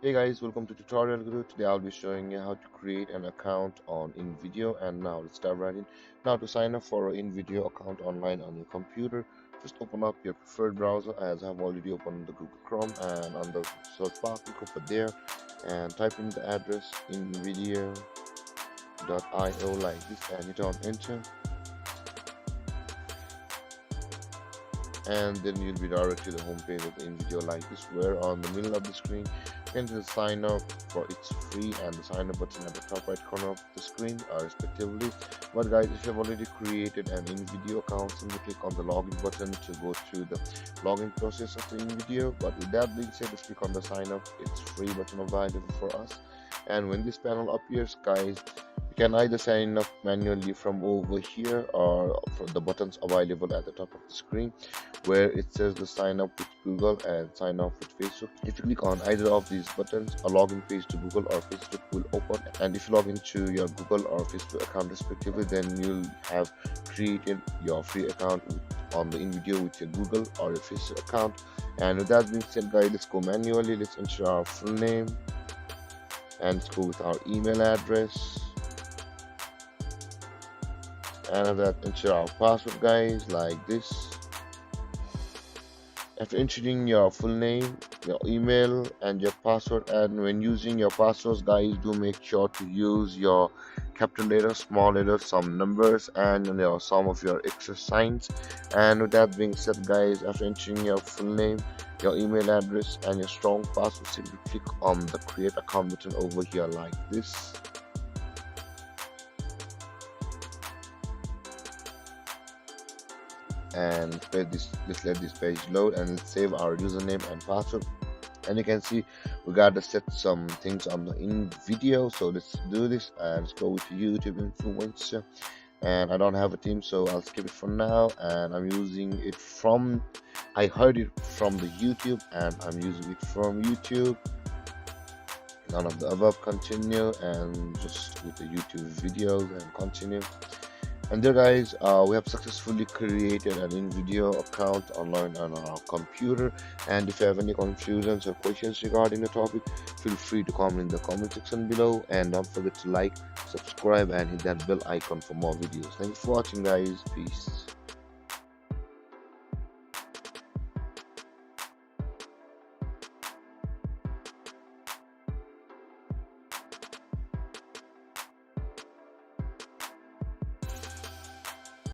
Hey guys, welcome to Tutorial Guru. Today I'll be showing you how to create an account on Invideo, and now let's dive right in. Now to sign up for an Invideo account online on your computer, just open up your preferred browser as I've already opened the Google Chrome, and on the search bar click over there and type in the address invideo.io like this and hit on enter, and then you'll be directed to the home page of the Invideo like this, where on the middle of the screen you can just sign up for it's free and the sign up button at the top right corner of the screen respectively. But guys, if you have already created an Invideo account, simply click on the login button to go through the login process of the Invideo. But with that being said, just click on the sign up it's free button available for us, and when this panel appears guys, you can either sign up manually from over here or from the buttons available at the top of the screen where it says the sign up with Google and sign off with Facebook. If you click on either of these buttons, a login page to Google or Facebook will open, and if you log into your Google or Facebook account respectively, then you'll have created your free account on the Invideo with your Google or your Facebook account. And with that being said guys, let's go manually. Let's enter our full name and let's go with our email address, and after that enter our password guys like this. After entering your full name, your email and your password, and when using your passwords guys, do make sure to use your capital letters, small letters, some numbers, and some of your extra signs. And with that being said guys, after entering your full name, your email address and your strong password, simply click on the create account button over here like this, and let's let this page load, and let's save our username and password. And you can see we gotta set some things on the Invideo, so let's do this and let's go with YouTube influencer. And I don't have a team, so I'll skip it for now, and I'm using it from, I heard it from the YouTube and I'm using it from YouTube. None of the above, continue, and just with the YouTube videos and continue. And there guys, we have successfully created an Invideo account online on our computer. And if you have any confusions or questions regarding the topic, feel free to comment in the comment section below, and don't forget to like, subscribe and hit that bell icon for more videos. Thanks for watching guys. Peace.